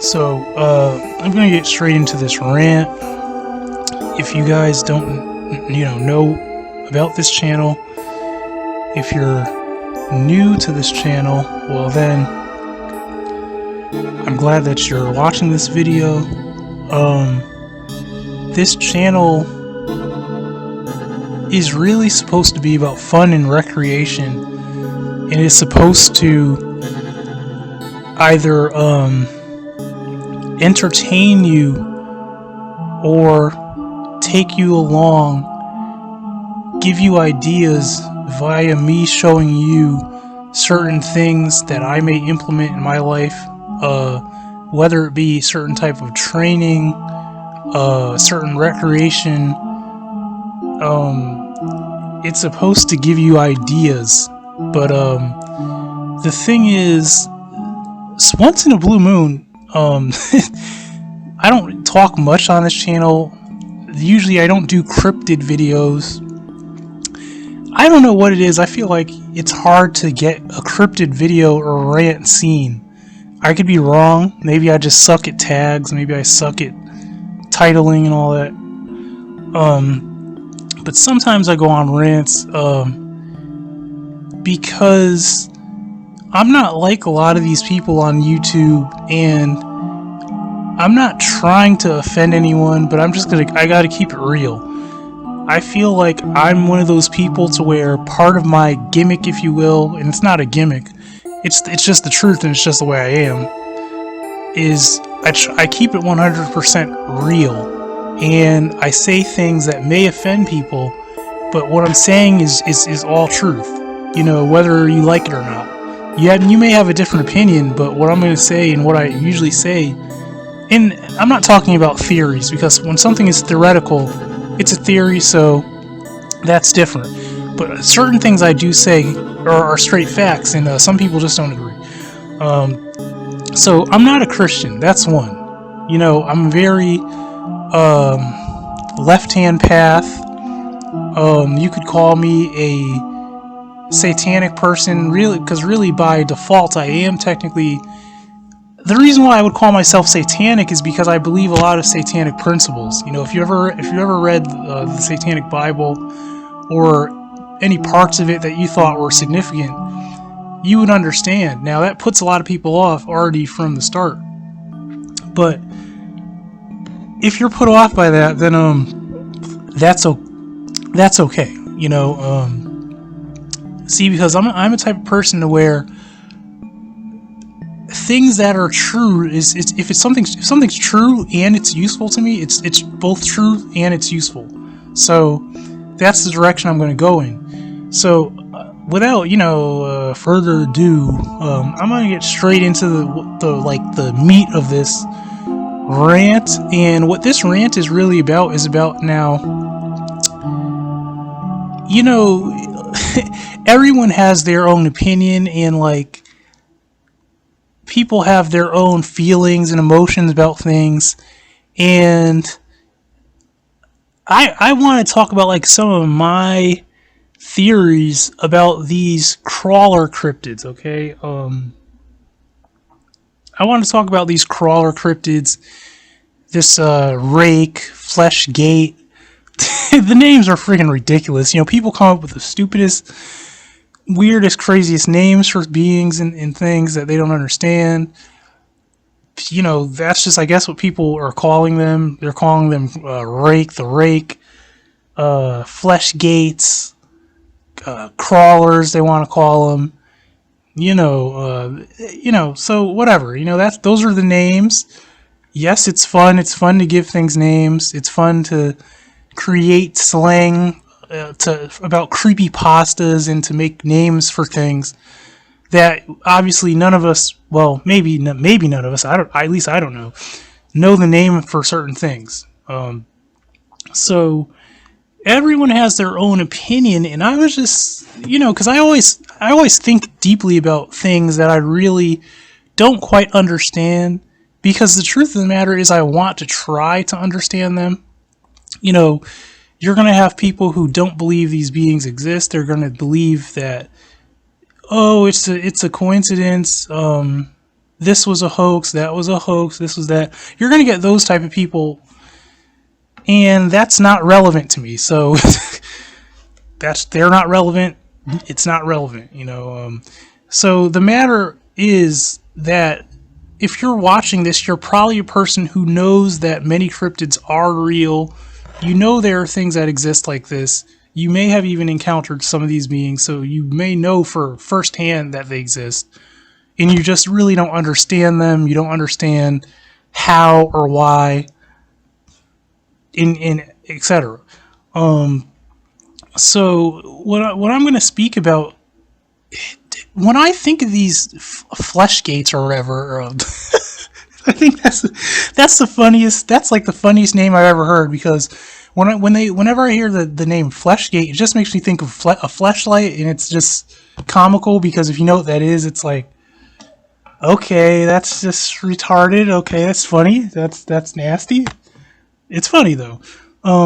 So, I'm gonna get straight into this rant. If you guys don't, know about this channel, if you're new to this channel, well then, I'm glad that you're watching this video. This channel is really supposed to be about fun and recreation, and it's supposed to either, entertain you or take you along, give you ideas via me showing you certain things that I may implement in my life, whether it be certain type of training, certain recreation. It's supposed to give you ideas, but the thing is, once in a blue moon, I don't talk much on this channel. Usually I don't do cryptid videos. I don't know what it is. I feel like it's hard to get a cryptid video or rant seen. I could be wrong. Maybe I just suck at tags. Maybe I suck at titling and all that. But sometimes I go on rants because I'm not like a lot of these people on YouTube, and I'm not trying to offend anyone, but I gotta keep it real. I feel like I'm one of those people to where part of my gimmick, if you will, and it's not a gimmick, it's just the truth and it's just the way I am, is I keep it 100% real, and I say things that may offend people, but what I'm saying is all truth, whether you like it or not. You may have a different opinion, but what I'm going to say and what I usually say, and I'm not talking about theories, because when something is theoretical, it's a theory, so that's different. But certain things I do say are straight facts, and some people just don't agree. So I'm not a Christian, that's one. I'm very left-hand path. You could call me a satanic person, really, because really by default I am technically. The reason why I would call myself satanic is because I believe a lot of satanic principles. If you ever read the Satanic Bible, or any parts of it that you thought were significant, you would understand. Now that puts a lot of people off already from the start, but if you're put off by that, then that's okay. See, because I'm a type of person to where things that are true if something's true and it's useful to me, it's both true and it's useful. So that's the direction I'm going to go in. So without further ado, I'm going to get straight into the meat of this rant. And what this rant is really about is about now. Everyone has their own opinion, and people have their own feelings and emotions about things, and I want to talk about some of my theories about these crawler cryptids. Okay, I want to talk about these crawler cryptids, this Rake, Flesh Gate. The names are freaking ridiculous. People come up with the stupidest, weirdest, craziest names for beings and things that they don't understand. That's just, I guess, what people are calling them. They're calling them Rake, the Rake, Flesh Gates, crawlers, they want to call them. So whatever. Those are the names. Yes, it's fun. It's fun to give things names. It's fun to create slang about creepypastas and to make names for things that obviously none of us, well, maybe none of us, at least I don't know the name for certain things. So everyone has their own opinion, and I was just, because I always think deeply about things that I really don't quite understand, because the truth of the matter is I want to try to understand them. You're going to have people who don't believe these beings exist. They're going to believe that, oh, it's a coincidence. this was a hoax, that was a hoax, this was that. You're going to get those type of people, and that's not relevant to me. So they're not relevant. It's not relevant, you know. So the matter is that if you're watching this, you're probably a person who knows that many cryptids are real. You know there are things that exist like this. You may have even encountered some of these beings, so you may know for firsthand that they exist. And you just really don't understand them. You don't understand how or why, in etc. So what I'm going to speak about when I think of these flesh gates or whatever, I think that's the funniest. That's like the funniest name I've ever heard, because whenever I hear the name Fleshgate, it just makes me think of a fleshlight, and it's just comical because if you know what that is, it's like, okay, that's just retarded. Okay, that's funny. That's nasty. It's funny though.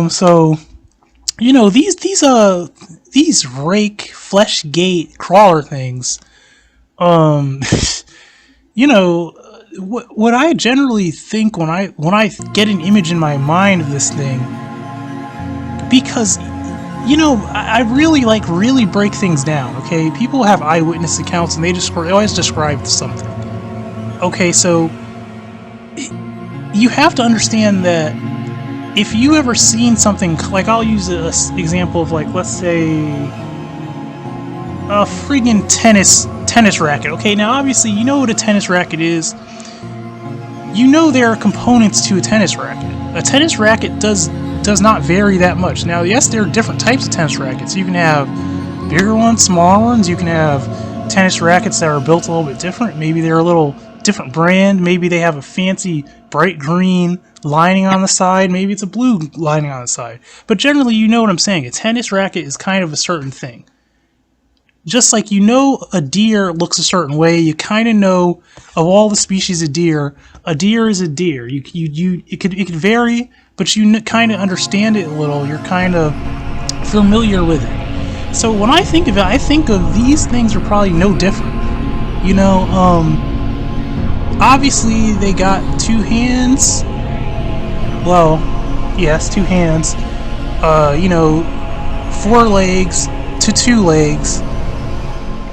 So you know these Rake Fleshgate crawler things. You know what I generally think when I get an image in my mind of this thing, because you know I really break things down. Okay, people have eyewitness accounts and they always describe something. Okay, so you have to understand that if you ever seen something, like I'll use an example of, like, let's say a friggin' tennis racket. Okay, now obviously you know what a tennis racket is. You know there are components to a tennis racket. A tennis racket does not vary that much. Now, yes, there are different types of tennis rackets. You can have bigger ones, smaller ones. You can have tennis rackets that are built a little bit different. Maybe they're a little different brand. Maybe they have a fancy bright green lining on the side. Maybe it's a blue lining on the side. But generally, you know what I'm saying. A tennis racket is kind of a certain thing. Just like you know a deer looks a certain way, you kind of know of all the species of deer, a deer is a deer. It could vary, but you kind of understand it a little. You're kind of familiar with it. So when I think of it, I think of these things are probably no different. You know, obviously they got two hands. Well, yes, two hands. You know, 4 legs to 2 legs.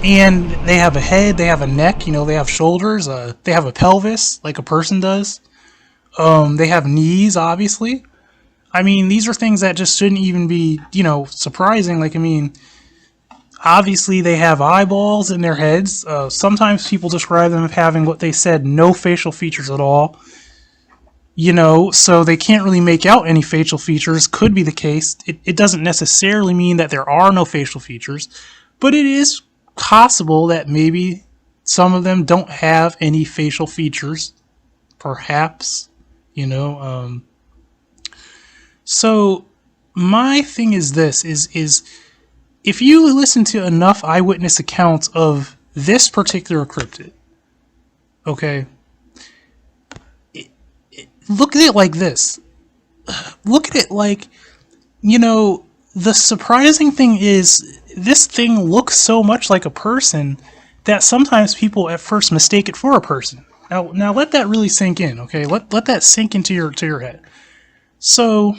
And they have a head, they have a neck, you know, they have shoulders, they have a pelvis, like a person does. They have knees, obviously. I mean, these are things that just shouldn't even be, you know, surprising. Like, I mean, obviously they have eyeballs in their heads. Sometimes people describe them as having what they said, no facial features at all. You know, so they can't really make out any facial features. Could be the case. It doesn't necessarily mean that there are no facial features, but it is possible that maybe some of them don't have any facial features, perhaps, you know. So my thing is this, is if you listen to enough eyewitness accounts of this particular cryptid, okay, look at it like this. Look at it like, you know, the surprising thing is this thing looks so much like a person that sometimes people at first mistake it for a person. Now let that really sink in, okay? Let that sink into your head. So,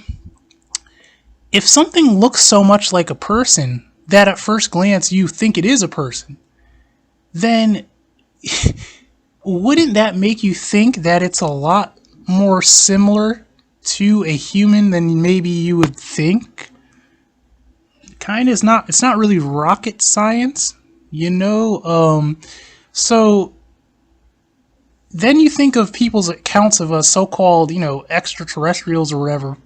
if something looks so much like a person that at first glance you think it is a person, then wouldn't that make you think that it's a lot more similar to a human than maybe you would think? Kind of is not. It's not really rocket science, you know. So then you think of people's accounts of us so-called, you know, extraterrestrials or whatever,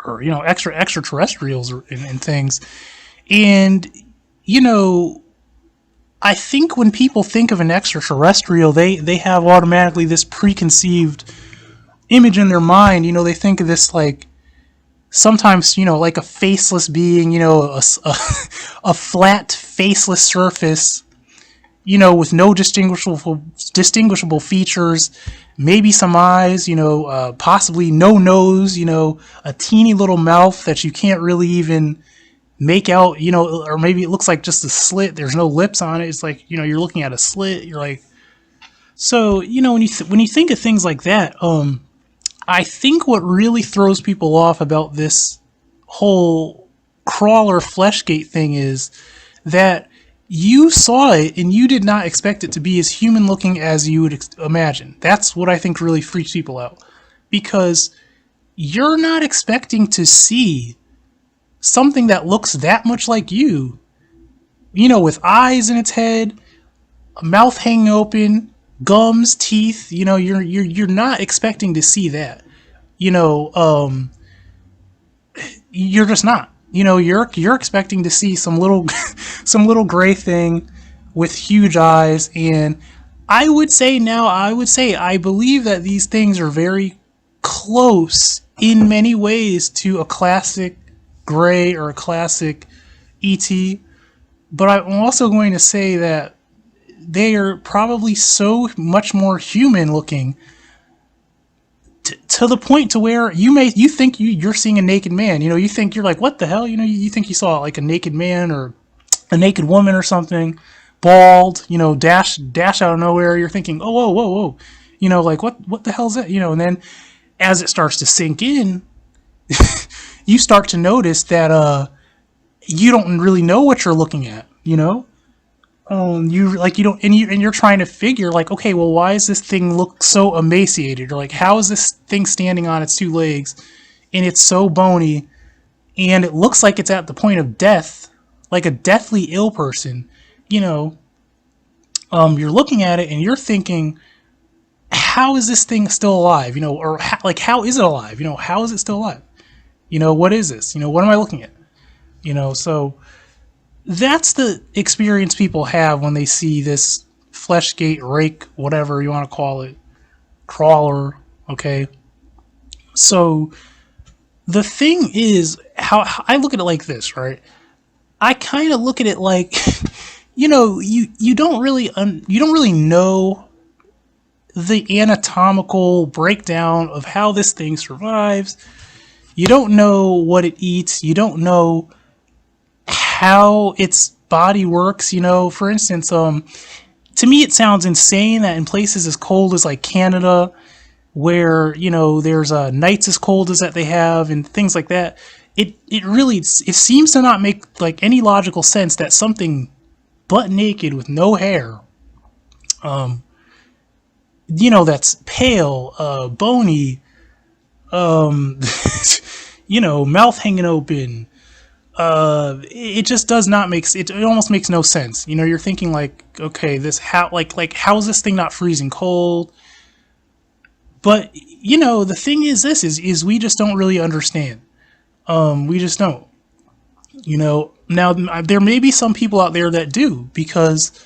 or you know, extraterrestrials and things, and you know, I think when people think of an extraterrestrial, they have automatically this preconceived image in their mind. You know, they think of this like, sometimes, you know, like a faceless being, you know, a flat, faceless surface, you know, with no distinguishable features, maybe some eyes, you know, possibly no nose, you know, a teeny little mouth that you can't really even make out, you know, or maybe it looks like just a slit. There's no lips on it. It's like, you know, you're looking at a slit. You're like, So, when you think of things like that, I think what really throws people off about this whole crawler fleshgate thing is that you saw it and you did not expect it to be as human looking as you would imagine. That's what I think really freaks people out, because you're not expecting to see something that looks that much like with eyes in its head, a mouth hanging open, gums, teeth. You're not expecting to see that. You know, you're just not. You're expecting to see some little some little gray thing with huge eyes. And I believe that these things are very close in many ways to a classic gray or a classic ET. But I'm also going to say that they are probably so much more human looking, to the point to where you think you're seeing a naked man. You think you're like, what the hell? You think you saw like a naked man or a naked woman or something, bald. Dash out of nowhere. You're thinking, oh, whoa, whoa, whoa. Like what the hell's that? And then as it starts to sink in, you start to notice that you don't really know what you're looking at. You don't, and you're trying to figure, like, okay, well, why does this thing look so emaciated? Or like, how is this thing standing on its two legs and it's so bony and it looks like it's at the point of death, like a deathly ill person? You're looking at it and you're thinking, how is this thing still alive? Or how is it alive? How is it still alive? What is this? What am I looking at? So that's the experience people have when they see this fleshgate, rake, whatever you want to call it, crawler. Okay. So the thing is, how I look at it like this, right? I kind of look at it like, you don't really know the anatomical breakdown of how this thing survives. You don't know what it eats. You don't know how its body works. For instance, to me it sounds insane that in places as cold as like Canada, where there's nights as cold as that they have and things like that, it seems to not make like any logical sense that something butt naked with no hair, that's pale, bony, mouth hanging open. It just does not make it. It almost makes no sense. You're thinking like, okay, how is this thing not freezing cold? But the thing is, is we just don't really understand. We just don't. Now there may be some people out there that do, because,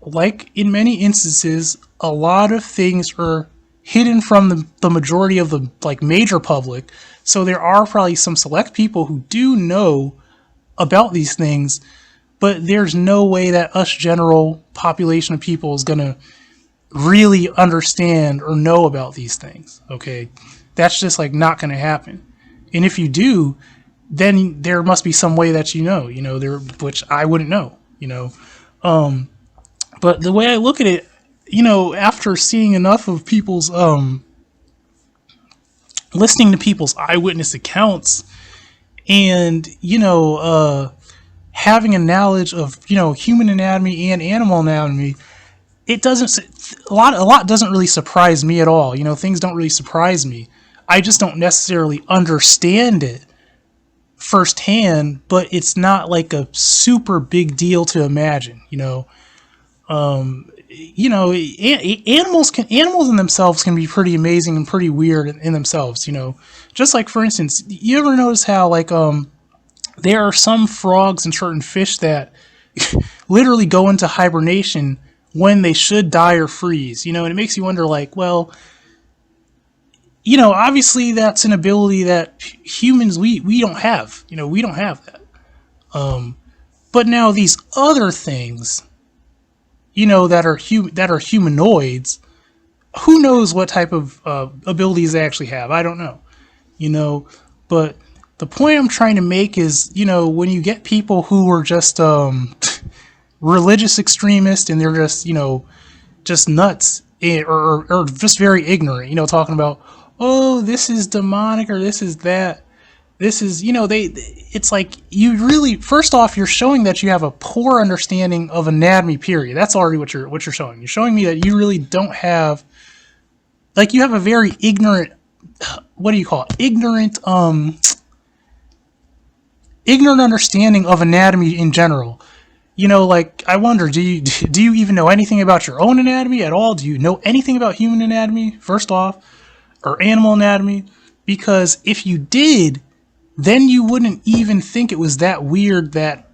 like in many instances, a lot of things are hidden from the majority of the major public. So there are probably some select people who do know about these things, but there's no way that us general population of people is going to really understand or know about these things. Okay. That's just not going to happen. And if you do, then there must be some way that which I wouldn't know, but the way I look at it, after seeing enough of people's, listening to people's eyewitness accounts and, having a knowledge of, human anatomy and animal anatomy, it doesn't, a lot doesn't really surprise me at all. Things don't really surprise me. I just don't necessarily understand it firsthand, but it's not like a super big deal to imagine, animals in themselves can be pretty amazing and pretty weird in themselves, just like, for instance, you ever notice how there are some frogs and certain fish that literally go into hibernation when they should die or freeze, and it makes you wonder, well, obviously that's an ability that humans, we don't have, we don't have that. But now these other things, that are humanoids, who knows what type of abilities they actually have? I don't know, but the point I'm trying to make is, when you get people who are just religious extremists and they're just nuts, or just very ignorant, talking about, oh, this is demonic or this is that. This is, it's like, you really, first off, you're showing that you have a poor understanding of anatomy, period. That's already what you're showing. You're showing me that you really don't have, like, you have a very ignorant, what do you call it? Ignorant understanding of anatomy in general. Like, I wonder, do you even know anything about your own anatomy at all? Do you know anything about human anatomy, first off, or animal anatomy? Because if you did, then you wouldn't even think it was that weird that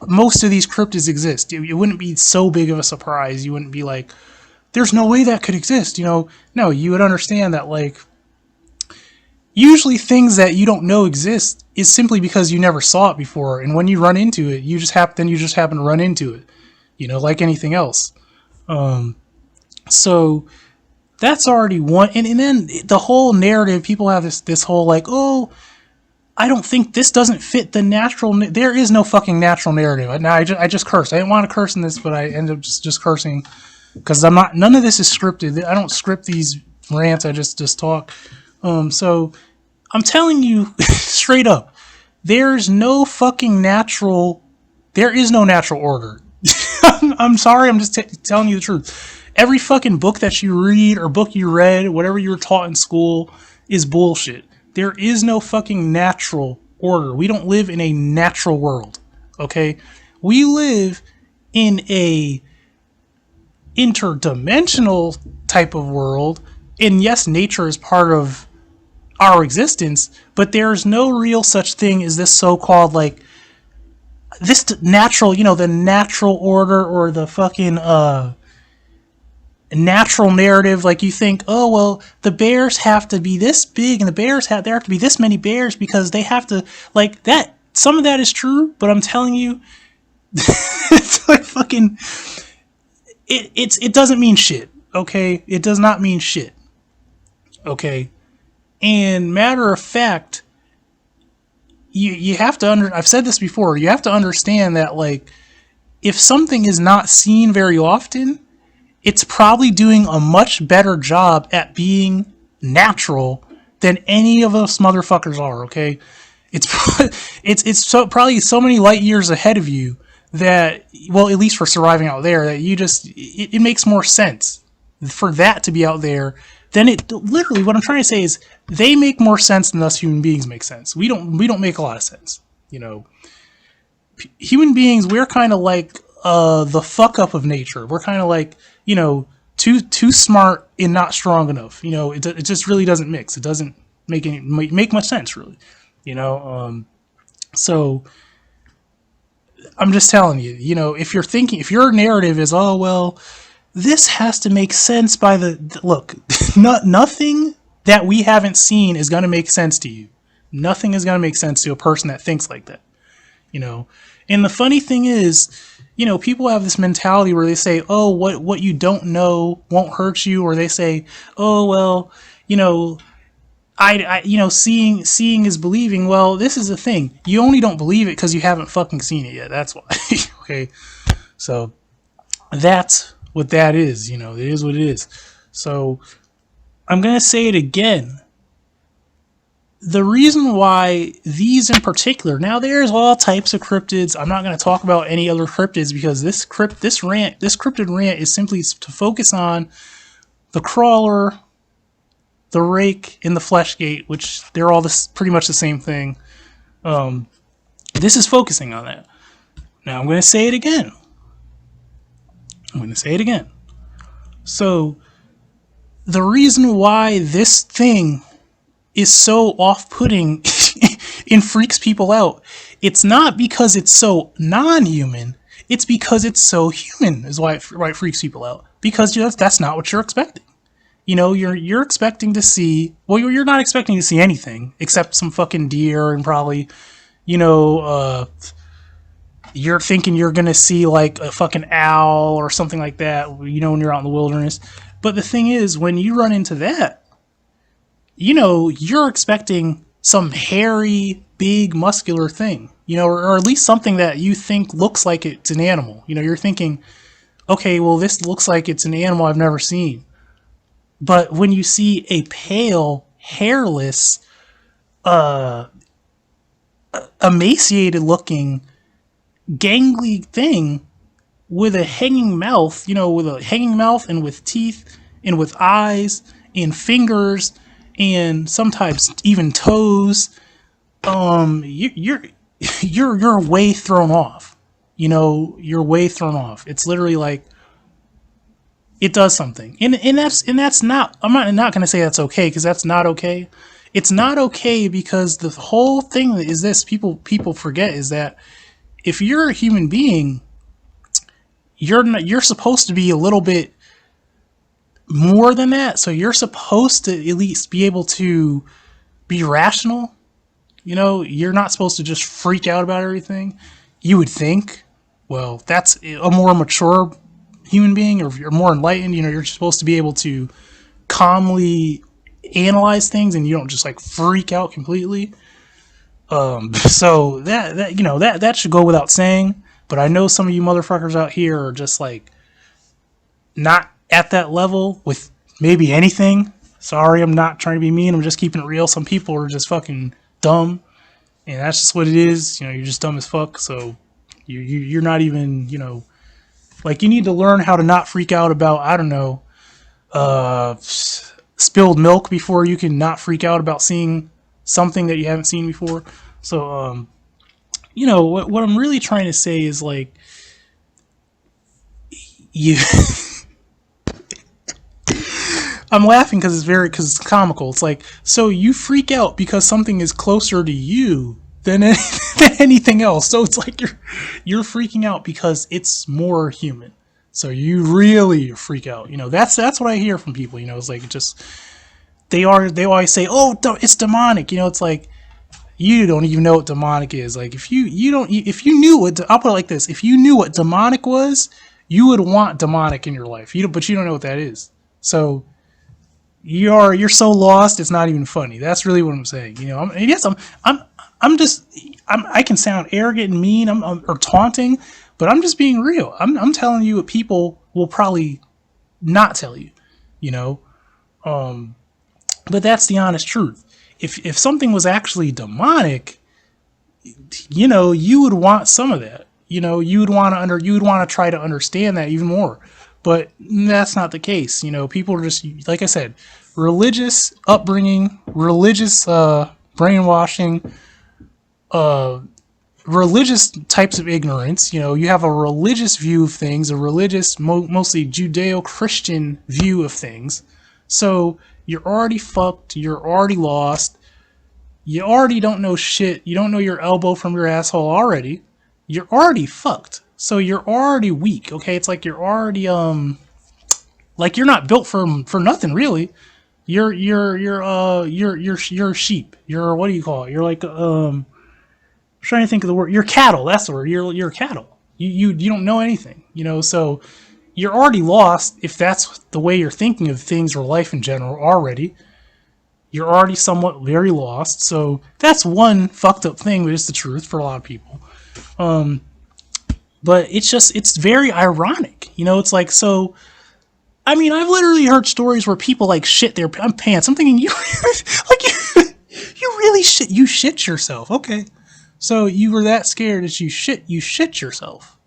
most of these cryptids exist. It wouldn't be so big of a surprise. You wouldn't be like, there's no way that could exist, No, you would understand that, like, usually things that you don't know exist is simply because you never saw it before, and when you run into it, you just happen to run into it, like anything else. So that's already one, and then the whole narrative, people have this whole, like, oh, I don't think this doesn't fit the natural. There is no fucking natural narrative. Now I just cursed. I didn't want to curse in this, but I ended up just cursing because I'm not. None of this is scripted. I don't script these rants. I just talk. So I'm telling you straight up, there's no fucking natural. There is no natural order. I'm sorry. I'm just telling you the truth. Every fucking book that you read or book you read, whatever you were taught in school, is bullshit. There is no fucking natural order. We don't live in a natural world, okay? We live in a interdimensional type of world, and yes, nature is part of our existence, but there's no real such thing as this so-called, like, this natural, the natural order or the fucking, natural narrative. Like, you think, oh, well, the bears have to be this big and there have to be this many bears because they have to, like, that. Some of that is true, but I'm telling you, it's like fucking, it doesn't mean shit, okay? It does not mean shit, okay? And matter of fact, you have to I've said this before, you have to understand that, like, if something is not seen very often, it's probably doing a much better job at being natural than any of those motherfuckers are, okay? It's probably so many light years ahead of you that, well, at least for surviving out there, that it makes more sense for that to be out there than it, literally, what I'm trying to say is, they make more sense than us human beings make sense. We don't make a lot of sense, Human beings, we're kind of like the fuck up of nature. We're kind of like, too smart and not strong enough. It just really doesn't mix. It doesn't make much sense, really. So I'm just telling you, if your narrative is, oh, well, this has to make sense by look, nothing that we haven't seen is going to make sense to you. Nothing is going to make sense to a person that thinks like that. And the funny thing is, people have this mentality where they say, oh, what you don't know won't hurt you, or they say, oh, well, seeing is believing. Well, this is the thing. You only don't believe it because you haven't fucking seen it yet. That's why. Okay. So that's what that is. It is what it is. So I'm going to say it again. The reason why these in particular, now there's all types of cryptids. I'm not going to talk about any other cryptids because this cryptid rant is simply to focus on the crawler, the rake, and the fleshgate, which they're all pretty much the same thing. This is focusing on that. Now I'm going to say it again. So the reason why this thing is so off-putting and freaks people out, it's not because it's so non-human, it's because it's so human is why it freaks people out. Because that's not what you're expecting. You're expecting to see, well, you're not expecting to see anything except some fucking deer and probably, you're thinking you're going to see like a fucking owl or something like that, when you're out in the wilderness. But the thing is, when you run into that, you're expecting some hairy, big, muscular thing, or at least something that you think looks like it's an animal. You're thinking, okay, well, this looks like it's an animal I've never seen. But when you see a pale, hairless, emaciated looking, gangly thing with a hanging mouth, with a hanging mouth and with teeth and with eyes and fingers and sometimes even toes, you're you're way thrown off. You're way thrown off. It's literally like it does something, and that's not. I'm not going to say that's okay because that's not okay. It's not okay because the whole thing is this: people forget is that if you're a human being, you're supposed to be a little bit more than that. So you're supposed to at least be able to be rational. You're not supposed to just freak out about everything. You would think. Well, that's a more mature human being, or if you're more enlightened, you're supposed to be able to calmly analyze things and you don't just like freak out completely. So that should go without saying. But I know some of you motherfuckers out here are just like not at that level with maybe anything. Sorry, I'm not trying to be mean. I'm just keeping it real. Some people are just fucking dumb, and that's just what it is. You're just dumb as fuck. So you're not even like you need to learn how to not freak out about I don't know spilled milk before you can not freak out about seeing something that you haven't seen before. So what I'm really trying to say is like you. I'm laughing because it's comical. It's like, so you freak out because something is closer to you than anything else. So it's like you're freaking out because it's more human. So you really freak out. That's what I hear from people. It's like they always say, oh, it's demonic. It's like you don't even know what demonic is. Like if you knew what, I'll put it like this: if you knew what demonic was, you would want demonic in your life. But you don't know what that is. So you're so lost, it's not even funny. That's really what I'm saying. I can sound arrogant and mean, or taunting, but I'm just being real. I'm telling you what people will probably not tell you. But that's the honest truth. If something was actually demonic, you would want some of that. You would want to try to understand that even more. But that's not the case. People are just, like I said, religious upbringing, religious brainwashing, religious types of ignorance. You have a religious view of things, a religious, mostly Judeo-Christian view of things. So you're already fucked. You're already lost. You already don't know shit. You don't know your elbow from your asshole already. You're already fucked. So you're already weak, okay? It's like you're already like you're not built for nothing really. You're sheep. You're, what do you call it? You're like I'm trying to think of the word. You're cattle. That's the word. You're cattle. You don't know anything, so you're already lost if that's the way you're thinking of things or life in general already. You're already somewhat very lost. So that's one fucked up thing, but it's the truth for a lot of people. But it's very ironic. It's like, so, I mean, I've literally heard stories where people like shit their pants. I'm thinking, you really shit yourself. Okay. So you were that scared that you shit yourself.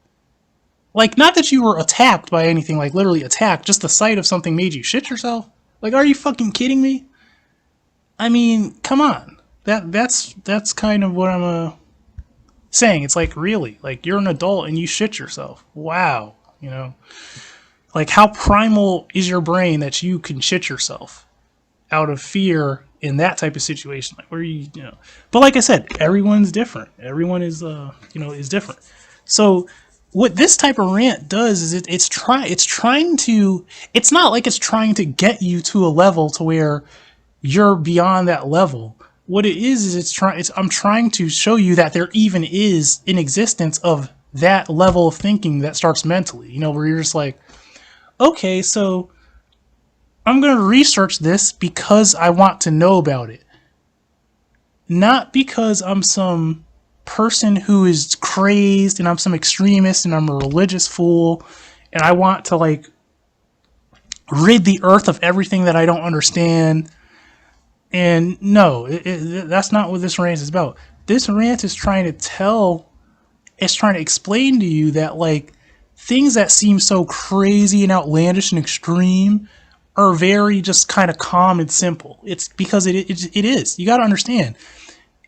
Like, not that you were attacked by anything, like literally attacked, just the sight of something made you shit yourself. Like, are you fucking kidding me? I mean, come on. That's kind of what I'm saying. It's like, really, like you're an adult and you shit yourself. Wow. Like how primal is your brain that you can shit yourself out of fear in that type of situation? Like where but like I said, everyone's different. Everyone is is different. So what this type of rant does is it's not like it's trying to get you to a level to where you're beyond that level. What it is I'm trying to show you that there even is an existence of that level of thinking that starts mentally, where you're just like, okay, so I'm going to research this because I want to know about it. Not because I'm some person who is crazed and I'm some extremist and I'm a religious fool and I want to like rid the earth of everything that I don't understand. And no, that's not what this rant is about. This rant is trying to it's trying to explain to you that like things that seem so crazy and outlandish and extreme are very just kind of calm and simple. It's because it is. You got to understand,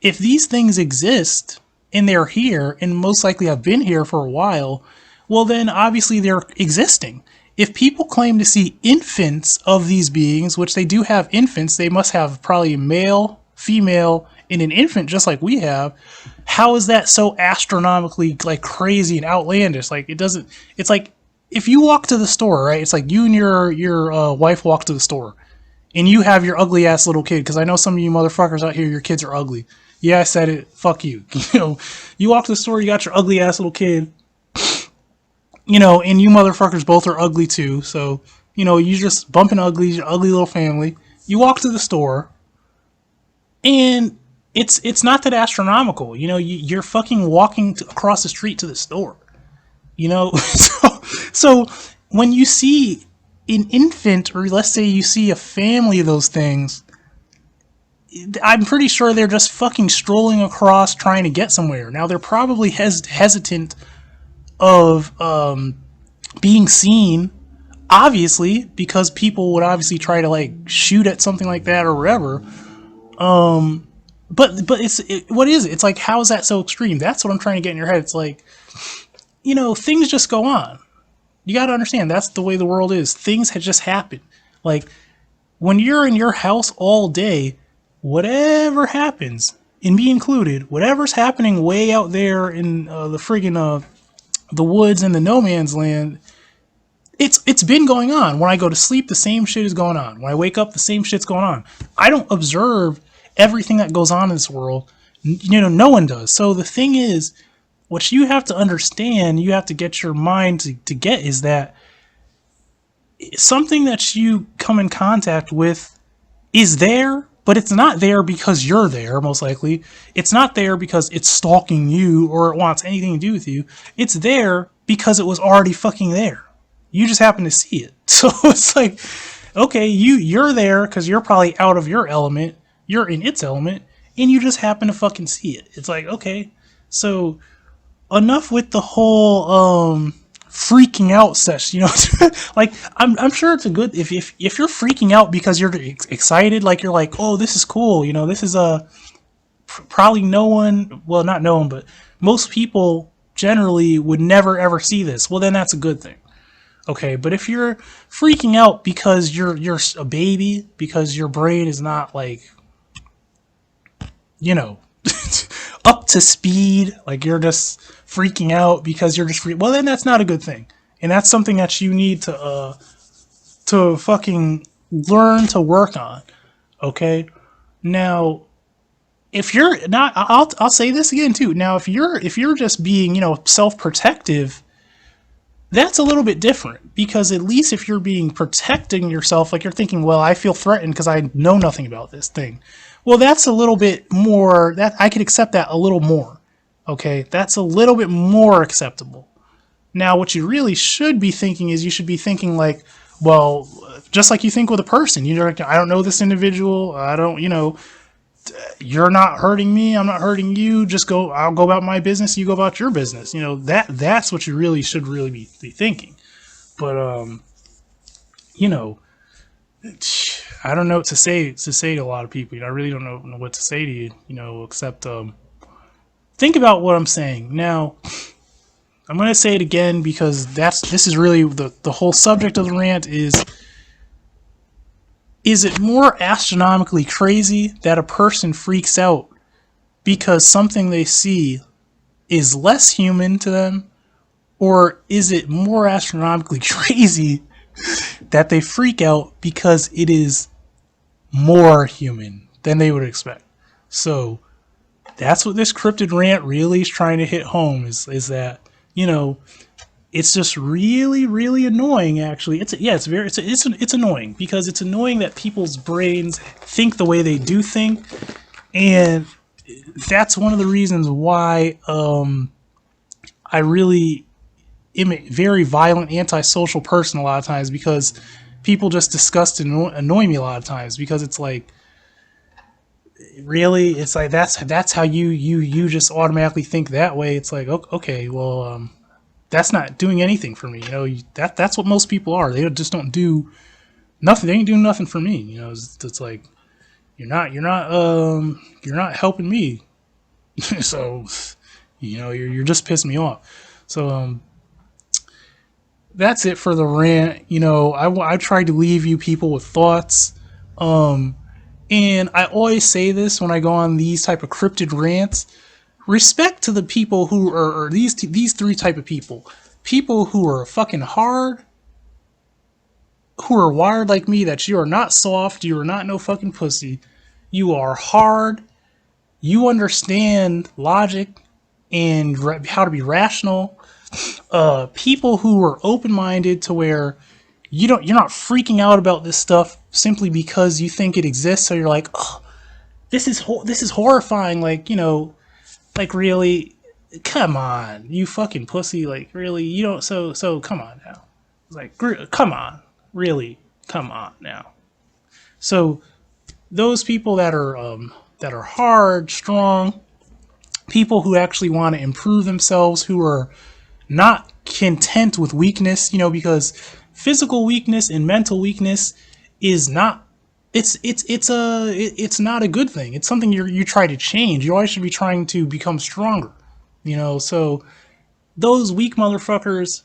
if these things exist and they're here and most likely have been here for a while, well, then obviously they're existing. If people claim to see infants of these beings, which they do have infants, they must have probably a male, female, and an infant just like we have. How is that so astronomically like crazy and outlandish? Like it doesn't. It's like if you walk to the store, right? It's like you and your wife walk to the store, and you have your ugly ass little kid. Because I know some of you motherfuckers out here, your kids are ugly. Yeah, I said it. Fuck you. You know, you walk to the store, you got your ugly ass little kid. You know, and you motherfuckers both are ugly too. So, you know, you just bumping uglies, your ugly little family. You walk to the store, and it's not that astronomical. You know, you're fucking walking across the street to the store. You know, so when you see an infant, or let's say you see a family of those things, I'm pretty sure they're just fucking strolling across trying to get somewhere. Now they're probably hesitant of being seen, obviously, because people would obviously try to like shoot at something like that or whatever. But what is it? It's like, how is that so extreme? That's what I'm trying to get in your head. It's like, you know, things just go on. You got to understand, that's the way the world is. Things had just happened. Like when you're in your house all day, whatever happens, and me included, whatever's happening way out there in the friggin' the woods and the no man's land, it's been going on. When I go to sleep, the same shit is going on. When I wake up, the same shit's going on. I don't observe everything that goes on in this world. You know, no one does. So the thing is, what you have to understand, you have to get your mind to get, is that something that you come in contact with is there, but it's not there because you're there, most likely. It's not there because it's stalking you or it wants anything to do with you. It's there because it was already fucking there. You just happen to see it. So it's like, okay, you're there because you're probably out of your element. You're in its element, and you just happen to fucking see it. It's like, okay, so enough with the whole freaking out session, you know. Like I'm sure it's a good, if you're freaking out because you're excited, like you're like, oh, this is cool, you know, this is probably no one, well, not no one, but most people generally would never ever see this. Well, then that's a good thing. Okay, but if you're freaking out because you're a baby, because your brain is not like, you know, up to speed, like you're just freaking out because you're just well, then that's not a good thing, and that's something that you need to fucking learn to work on. Okay, now if you're not, I'll say this again too. Now if you're just being, you know, self-protective, that's a little bit different, because at least if you're being protecting yourself, like you're thinking, well, I feel threatened because I know nothing about this thing. Well, that's a little bit more, that I can accept that a little more. Okay, that's a little bit more acceptable. Now, what you really should be thinking is, you should be thinking like, well, just like you think with a person, you're like, I don't know this individual, I don't, you know, you're not hurting me, I'm not hurting you, just go, I'll go about my business, you go about your business. You know, that's what you really should really be thinking. But you know, I don't know what to say to a lot of people. You know, I really don't know what to say to you, you know, except think about what I'm saying. Now, I'm going to say it again, because this is really the whole subject of the rant is it more astronomically crazy that a person freaks out because something they see is less human to them? Or is it more astronomically crazy that they freak out because it is more human than they would expect? So that's what this cryptid rant really is trying to hit home, is that, you know, it's just really, really annoying. Actually, it's annoying, because it's annoying that people's brains think the way they do think, and that's one of the reasons why I really very violent, antisocial person a lot of times because people just disgust and annoy me a lot of times because it's like, really, it's like that's how you just automatically think that way. It's like, okay, well, that's not doing anything for me. You know, that's what most people are. They just don't do nothing. They ain't doing nothing for me. You know, it's like you're not helping me. So, you know, you're just pissing me off. So that's it for the rant. You know, I tried to leave you people with thoughts. And I always say this when I go on these type of cryptid rants. Respect to the people who are, or these three type of people. People who are fucking hard, who are wired like me, that you are not soft, you are not no fucking pussy. You are hard. You understand logic and how to be rational. People who are open-minded to where you're not freaking out about this stuff simply because you think it exists. So you're like, oh, this is horrifying. Like, you know, like, really, come on, you fucking pussy. Like, really, you don't. So come on now. Like, come on, really, come on now. So those people that are hard, strong, people who actually want to improve themselves, who are not content with weakness, you know, because physical weakness and mental weakness is not, it's not a good thing. It's something you try to change. You always should be trying to become stronger, you know. So those weak motherfuckers,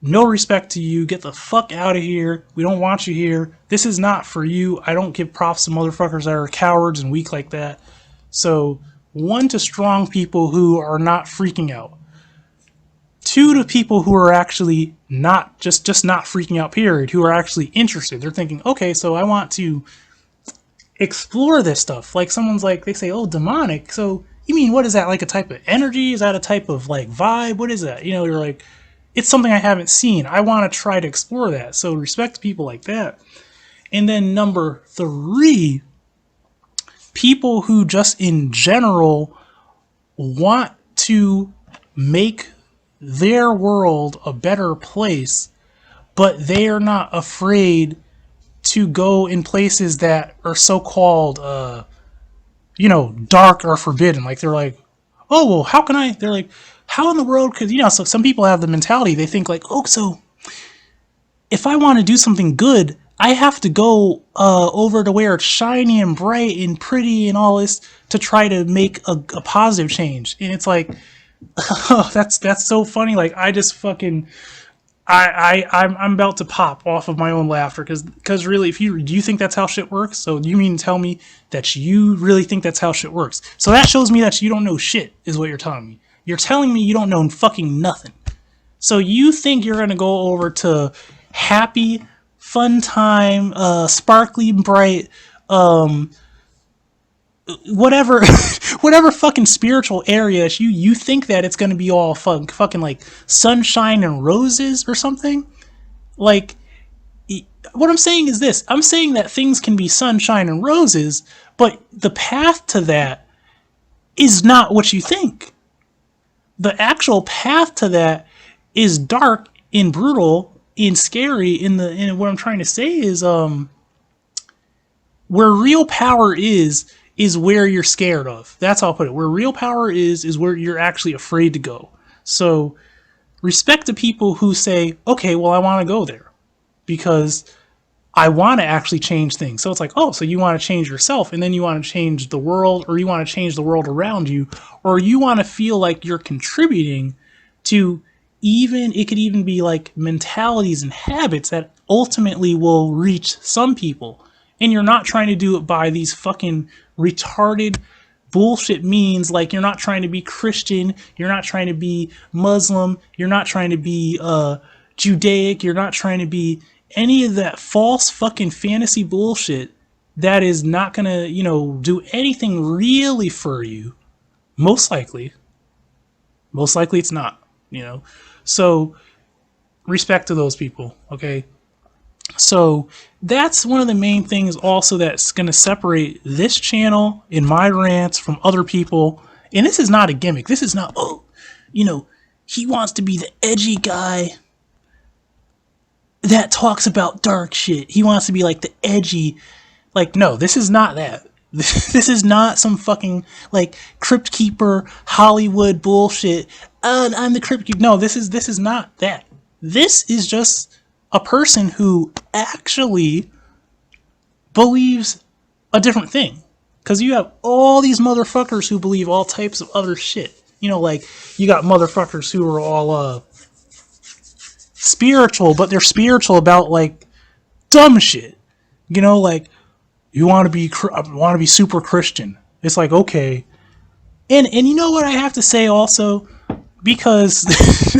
no respect to you. Get the fuck out of here. We don't want you here. This is not for you. I don't give props to motherfuckers that are cowards and weak like that. So, one, to strong people who are not freaking out. Two, to people who are actually not just not freaking out, period, who are actually interested. They're thinking, okay, so I want to explore this stuff. Like, someone's like, they say, oh, demonic. So you mean, what is that, like a type of energy? Is that a type of like vibe? What is that? You know, you're like, it's something I haven't seen. I want to try to explore that. So respect to people like that. And then number three, people who just in general want to make their world a better place, but they are not afraid to go in places that are so-called, you know, dark or forbidden. Like, they're like, oh, well, how can I? They're like, how in the world could, you know, so some people have the mentality, they think like, oh, so if I want to do something good, I have to go over to where it's shiny and bright and pretty and all this to try to make a positive change. And it's like, oh, that's so funny. Like, I just fucking, I'm about to pop off of my own laughter because really, do you think that's how shit works? So you mean to tell me that you really think that's how shit works? So that shows me that you don't know shit, is what you're telling me. You're telling me you don't know fucking nothing. So you think you're gonna go over to happy, fun time, sparkly, bright, whatever, whatever fucking spiritual area you think that it's gonna be all fucking like sunshine and roses or something? Like, what I'm saying is this. I'm saying that things can be sunshine and roses, but the path to that is not what you think. The actual path to that is dark and brutal and scary. In what I'm trying to say is, where real power is where you're scared of. That's how I'll put it. Where real power is where you're actually afraid to go. So respect the people who say, okay, well, I want to go there because I want to actually change things. So it's like, oh, so you want to change yourself, and then you want to change the world, or you want to change the world around you, or you want to feel like you're contributing to, even, it could even be like mentalities and habits that ultimately will reach some people. And you're not trying to do it by these fucking retarded bullshit means. Like, you're not trying to be Christian, you're not trying to be Muslim, you're not trying to be Judaic, you're not trying to be any of that false fucking fantasy bullshit that is not gonna, you know, do anything really for you. Most likely it's not, you know. So respect to those people, okay? So that's one of the main things also that's going to separate this channel and my rants from other people. And this is not a gimmick. This is not, oh, you know, He wants to be the edgy guy that talks about dark shit. He wants to be like the edgy, like, no, this is not that. This is not some fucking like Crypt Keeper Hollywood bullshit. I'm the Crypt Keeper. No, this is not that. This is just a person who actually believes a different thing. Because you have all these motherfuckers who believe all types of other shit. You know, like, you got motherfuckers who are all spiritual, but they're spiritual about like dumb shit. You know, like, you want to be super Christian. It's like, okay. And you know what I have to say also, because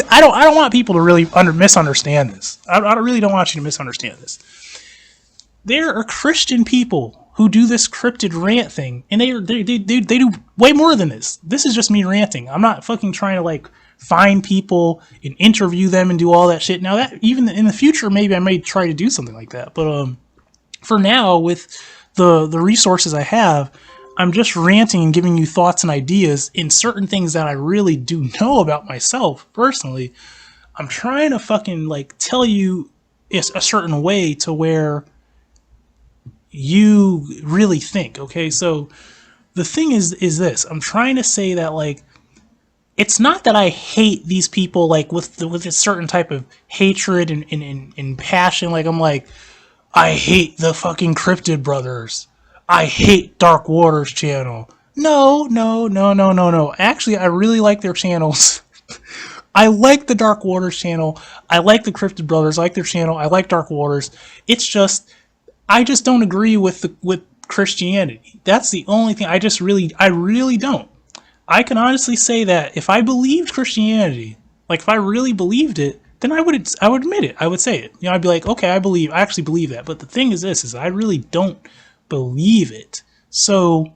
I don't want people to really misunderstand this. I really don't want you to misunderstand this. There are Christian people who do this cryptid rant thing, and they do way more than this. This is just me ranting. I'm not fucking trying to like find people and interview them and do all that shit. Now, that even in the future, maybe I may try to do something like that. But for now, with the resources I have, I'm just ranting and giving you thoughts and ideas in certain things that I really do know about myself personally. I'm trying to fucking like tell you it's a certain way to where you really think. Okay, so the thing is this. I'm trying to say that like, it's not that I hate these people like with a certain type of hatred and passion. Like, I'm like, I hate the fucking Cryptid Brothers. I hate Dark Waters channel. No. Actually, I really like their channels. I like the Dark Waters channel. I like the Cryptid Brothers. I like their channel. I like Dark Waters. It's just, I just don't agree with Christianity. That's the only thing. I really don't. I can honestly say that if I believed Christianity, like if I really believed it, then I would admit it. I would say it. You know, I'd be like, okay, I actually believe that. But the thing is this, is I really don't believe it. So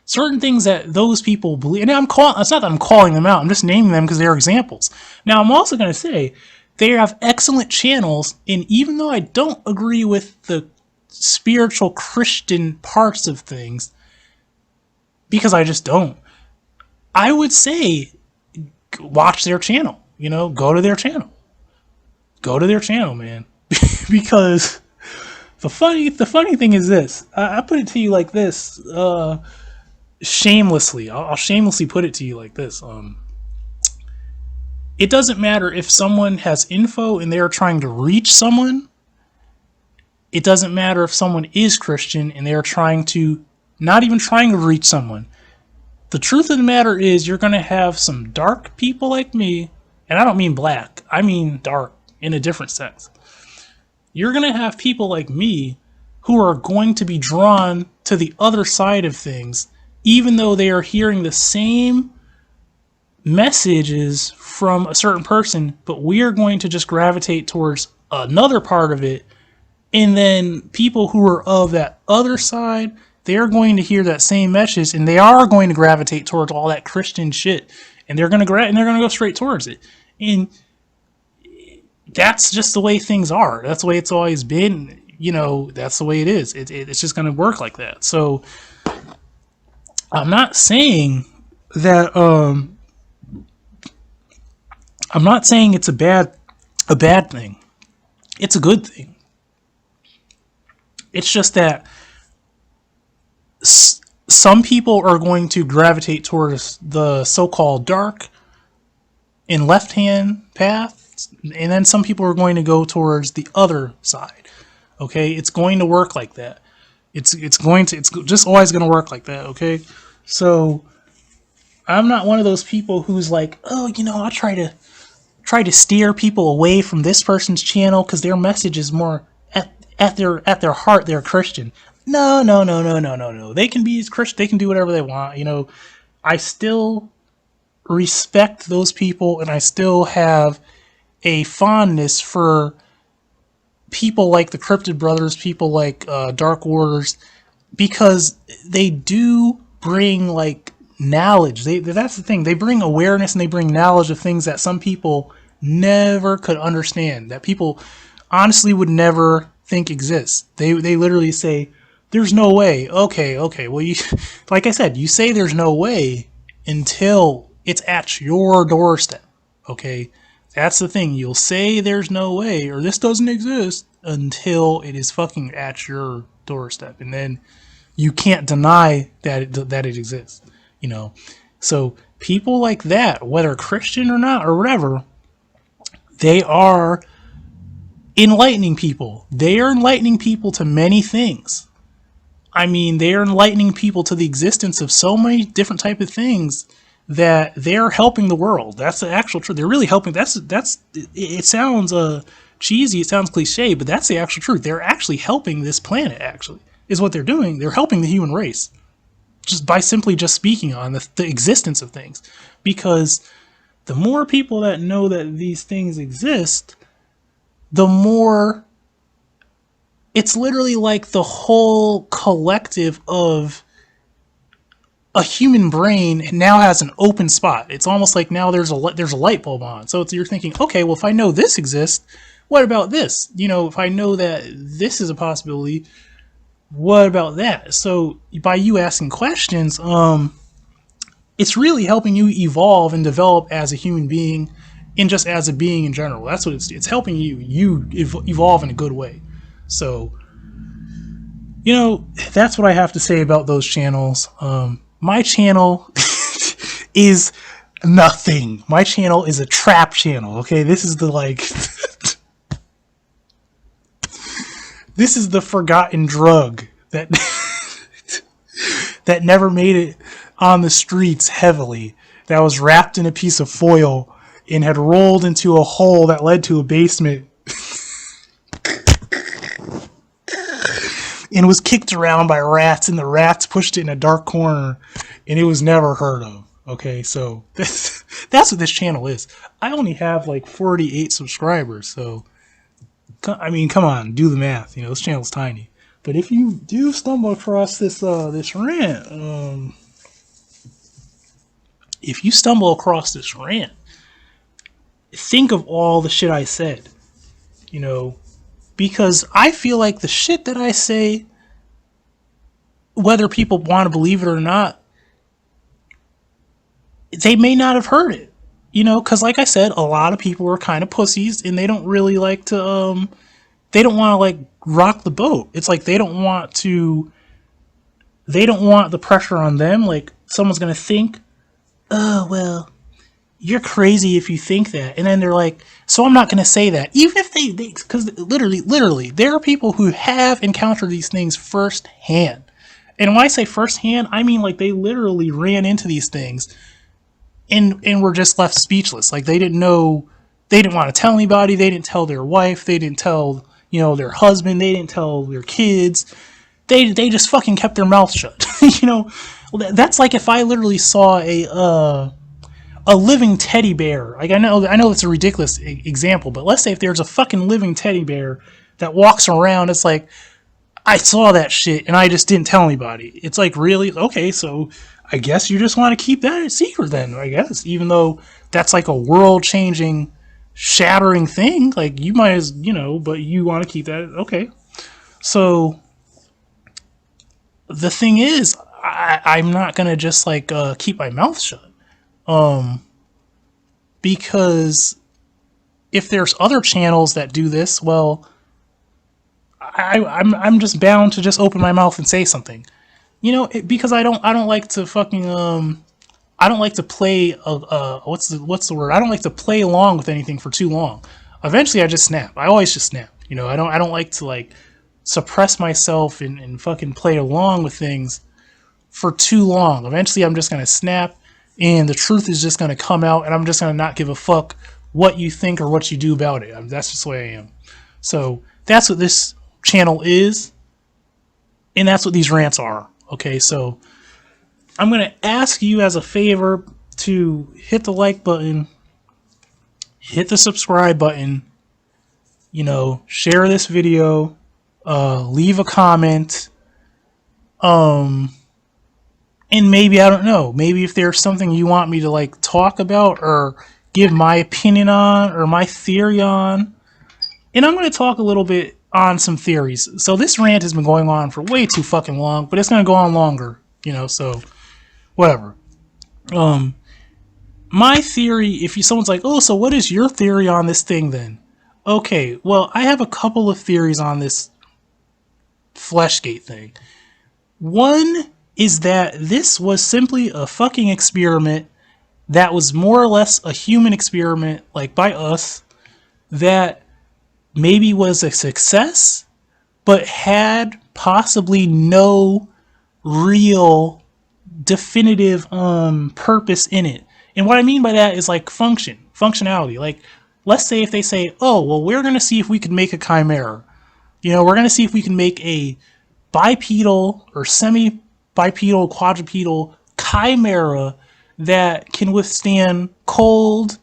certain things that those people believe, and it's not that I'm calling them out, I'm just naming them because they're examples. Now, I'm also going to say they have excellent channels, and even though I don't agree with the spiritual Christian parts of things, because I just don't, I would say watch their channel. You know, go to their channel. Go to their channel, man. Because the funny thing is this. I put it to you like this. Shamelessly. I'll shamelessly put it to you like this. It doesn't matter if someone has info and they're trying to reach someone. It doesn't matter if someone is Christian and they're not even trying to reach someone. The truth of the matter is you're going to have some dark people like me, and I don't mean black, I mean dark in a different sense. You're going to have people like me who are going to be drawn to the other side of things, even though they are hearing the same messages from a certain person, but we are going to just gravitate towards another part of it. And then people who are of that other side, they're going to hear that same message, and they are going to gravitate towards all that Christian shit, and they're going to go straight towards it. And that's just the way things are. That's the way it's always been. You know, that's the way it is. It's just going to work like that. So I'm not saying that. I'm not saying it's a bad thing. It's a good thing. It's just that some people are going to gravitate towards the so-called dark and left-hand path, and then some people are going to go towards the other side. Okay, it's going to work like that. It's just always going to work like that. Okay, so I'm not one of those people who's like, oh, you know, I'll try to steer people away from this person's channel because their message is more at their heart they're Christian. No. They can be Christian. They can do whatever they want. You know, I still respect those people, and I still have a fondness for people like the Cryptid Brothers, people like Dark Waters, because they do bring like knowledge. That's the thing. They bring awareness and they bring knowledge of things that some people never could understand, that people honestly would never think exists. They literally say, there's no way. Okay. Well, you, like I said, you say there's no way until it's at your doorstep. Okay, that's the thing. You'll say there's no way or this doesn't exist until it is fucking at your doorstep, and then you can't deny that it exists. You know, so people like that, whether Christian or not or whatever, they are enlightening people. They are enlightening people to many things. I mean, they are enlightening people to the existence of so many different type of things that they're helping the world. That's the actual truth. They're really helping. It sounds cheesy. It sounds cliche, but that's the actual truth. They're actually helping this planet. Actually, is what they're doing. They're helping the human race just by simply just speaking on the existence of things. Because the more people that know that these things exist, the more it's literally like the whole collective of a human brain now has an open spot. It's almost like now there's a light bulb on. So you're thinking, okay, well, if I know this exists, what about this? You know, if I know that this is a possibility, what about that? So by you asking questions, it's really helping you evolve and develop as a human being and just as a being in general. That's what it's helping you evolve in a good way. So, you know, that's what I have to say about those channels. My channel is nothing. My channel is a trap channel. Okay, this is the this is the forgotten drug that that never made it on the streets heavily. That was wrapped in a piece of foil and had rolled into a hole that led to a basement and was kicked around by rats, and the rats pushed it in a dark corner, and it was never heard of. Okay, so that's what this channel is. I only have like 48 subscribers, so I mean, come on, do the math. You know, this channel's tiny. But if you do stumble across this rant, if you stumble across this rant, think of all the shit I said. You know, because I feel like the shit that I say, whether people want to believe it or not, they may not have heard it. You know, because like I said, a lot of people are kind of pussies and they don't really like to, they don't want to like rock the boat. It's like they don't want the pressure on them. Like someone's going to think, oh, well, you're crazy if you think that. And then they're like, so I'm not going to say that. Even if they because literally, there are people who have encountered these things firsthand. And when I say firsthand, I mean like they literally ran into these things and were just left speechless. Like they didn't know, they didn't want to tell anybody. They didn't tell their wife. They didn't tell, you know, their husband. They didn't tell their kids. They just fucking kept their mouth shut. You know, that's like if I literally saw a living teddy bear. Like I know it's a ridiculous example, but let's say if there's a fucking living teddy bear that walks around, it's like I saw that shit and I just didn't tell anybody. It's like, really? Okay, so I guess you just want to keep that a secret then, I guess, even though that's like a world-changing, shattering thing. Like you might as, you know, but you want to keep that. Okay. So the thing is, I'm not going to just like keep my mouth shut. Because if there's other channels that do this, well, I'm just bound to just open my mouth and say something, you know, because I don't like to fucking I don't like to play what's the word? I don't like to play along with anything for too long. Eventually, I just snap. I always just snap. You know, I don't like to like suppress myself and fucking play along with things for too long. Eventually, I'm just gonna snap. And the truth is just going to come out, and I'm just going to not give a fuck what you think or what you do about it. That's just the way I am. So that's what this channel is, and that's what these rants are. Okay, so I'm going to ask you as a favor to hit the like button, hit the subscribe button, you know, share this video, leave a comment, and maybe, I don't know, maybe if there's something you want me to like talk about or give my opinion on or my theory on. And I'm going to talk a little bit on some theories. So this rant has been going on for way too fucking long, but it's going to go on longer, you know, so whatever. my theory, if someone's like, oh, so what is your theory on this thing then? Okay, well, I have a couple of theories on this Fleshgate thing. One is that this was simply a fucking experiment that was more or less a human experiment, like by us, that maybe was a success, but had possibly no real definitive purpose in it. And what I mean by that is like functionality. Like, let's say if they say, oh, well, we're going to see if we can make a chimera. You know, we're going to see if we can make a bipedal or semi-bipedal, quadrupedal chimera that can withstand cold,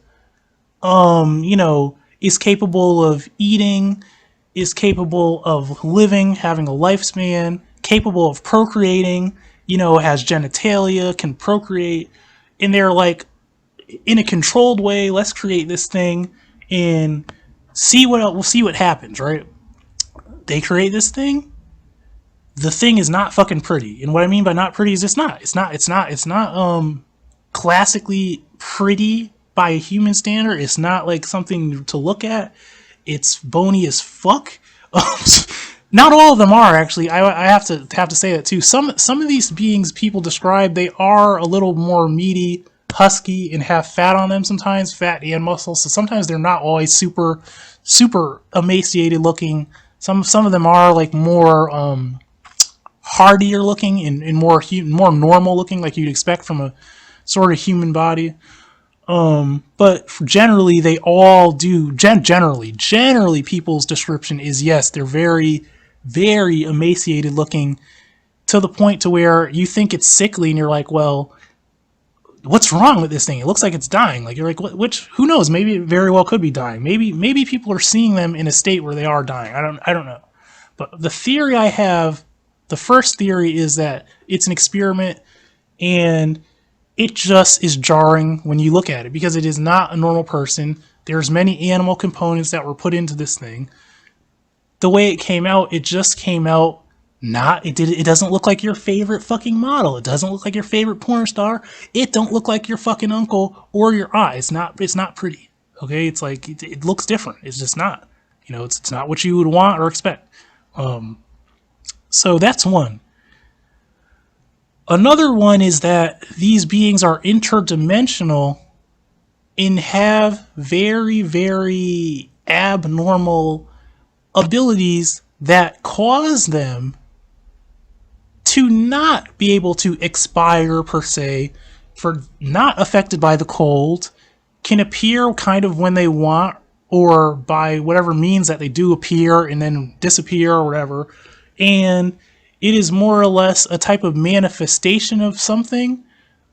you know, is capable of eating, is capable of living, having a lifespan, capable of procreating, you know, has genitalia, can procreate. And they're like, in a controlled way, let's create this thing and we'll see what happens, right? They create this thing. The thing is not fucking pretty. And what I mean by not pretty is it's not classically pretty by a human standard. It's not like something to look at. It's bony as fuck. Not all of them are actually. I have to say that too. Some of these beings people describe, they are a little more meaty, husky, and have fat on them sometimes, fat and muscle. So sometimes they're not always super emaciated looking. Some of them are like more hardier looking and more normal looking, like you'd expect from a sort of human body. But generally, they all do. Generally, people's description is yes, they're very, very emaciated looking, to the point to where you think it's sickly, and you're like, well, what's wrong with this thing? It looks like it's dying. Like, you're like, which? Who knows? Maybe it very well could be dying. Maybe people are seeing them in a state where they are dying. I don't know. But the theory I have, the first theory is that it's an experiment, and it just is jarring when you look at it because it is not a normal person. There's many animal components that were put into this thing. The way it came out, it just came out not. It doesn't look like your favorite fucking model. It doesn't look like your favorite porn star. It don't look like your fucking uncle or your aunt. It's not pretty. Okay, it's like it looks different. It's just not. You know, it's not what you would want or expect. So that's one. Another one is that these beings are interdimensional and have very, very abnormal abilities that cause them to not be able to expire per se, for not affected by the cold, can appear kind of when they want, or by whatever means that they do appear and then disappear or whatever. And it is more or less a type of manifestation of something,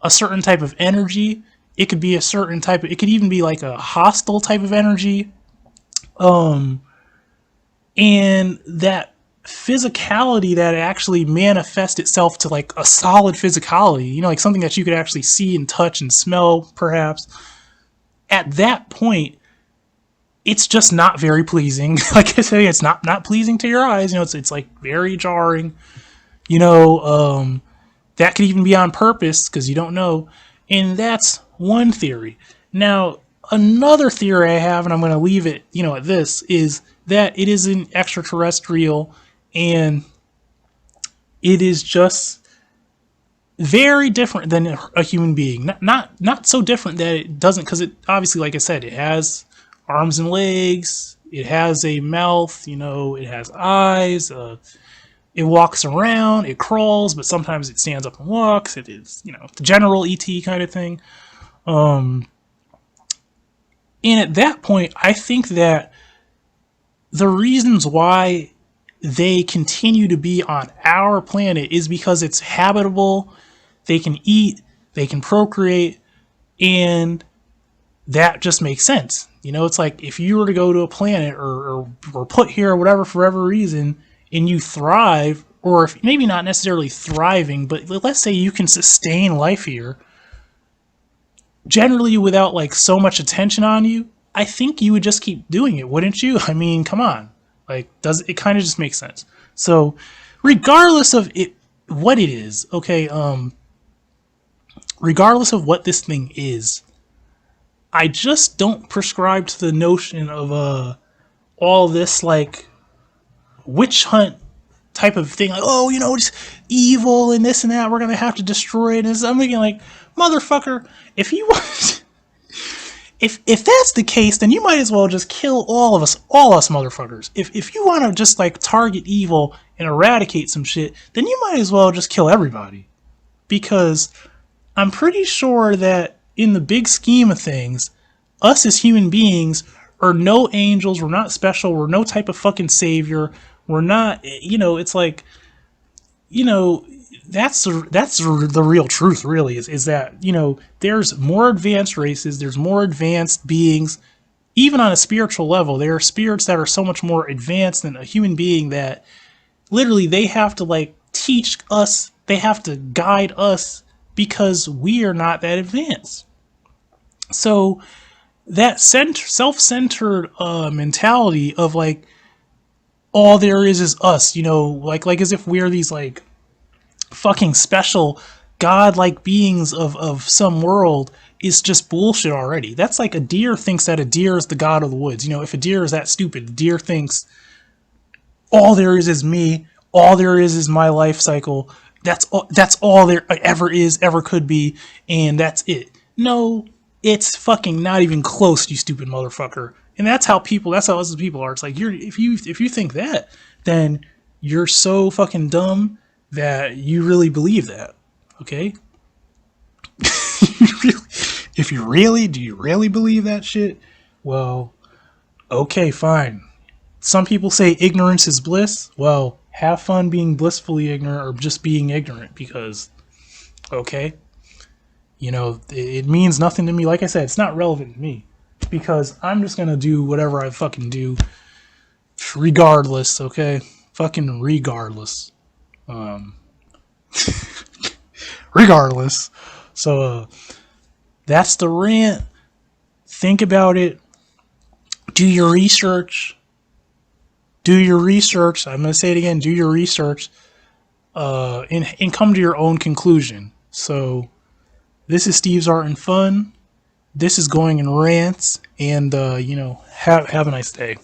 a certain type of energy. It could be a certain type of, it could even be like a hostile type of energy. And that physicality that actually manifests itself to like a solid physicality, you know, like something that you could actually see and touch and smell perhaps. At that point, it's just not very pleasing. Like I say, it's not pleasing to your eyes. You know, it's like very jarring. You know, that could even be on purpose because you don't know. And that's one theory. Now, another theory I have, and I'm going to leave it, you know, at this, is that it is an extraterrestrial, and it is just very different than a human being. Not so different that it doesn't, because it obviously, like I said, it has arms and legs, it has a mouth, you know, it has eyes, it walks around, it crawls, but sometimes it stands up and walks. It is, you know, the general ET kind of thing. And at that point, I think that the reasons why they continue to be on our planet is because it's habitable, they can eat, they can procreate, and that just makes sense. You know, it's like if you were to go to a planet or put here or whatever for whatever reason, and you thrive, or if maybe not necessarily thriving, but let's say you can sustain life here, generally without like so much attention on you, I think you would just keep doing it, wouldn't you? I mean, come on. Like, does it kind of just make sense? So, regardless of it, what it is, okay, regardless of what this thing is, I just don't prescribe to the notion of all this like witch hunt type of thing, like, oh, it's evil and this and that, we're gonna have to destroy it. And I'm thinking like, motherfucker, if you want, if that's the case, then you might as well just kill all us motherfuckers. If you want to just like target evil and eradicate some shit, then you might as well just kill everybody. Because I'm pretty sure that in the big scheme of things, us as human beings are no angels, we're not special, we're no type of fucking savior, we're not, it's like, that's the real truth, really, is that, there's more advanced races, there's more advanced beings, even on a spiritual level. There are spirits that are so much more advanced than a human being that literally they have to like teach us, they have to guide us because we are not that advanced. So that self-centered mentality of like all there is us, like as if we're these like fucking special godlike beings of some world, is just bullshit already. That's like a deer thinks that a deer is the god of the woods. If a deer is that stupid, the deer thinks all there is me, all there is my life cycle. That's all there ever is, ever could be, and that's it. No, it's fucking not even close, you stupid motherfucker. And that's how us as people are. It's like if you think that, then you're so fucking dumb that you really believe that. Okay? Do you really believe that shit? Well, okay, fine. Some people say ignorance is bliss. Well, have fun being blissfully ignorant or just being ignorant, because, okay, it means nothing to me. Like I said, it's not relevant to me because I'm just going to do whatever I fucking do regardless, okay? Fucking regardless. Regardless. So, that's the rant. Think about it. Do your research. I'm going to say it again. Do your research. And come to your own conclusion. So, this is Steve's Art and Fun. This is Going in Rants. And, have a nice day.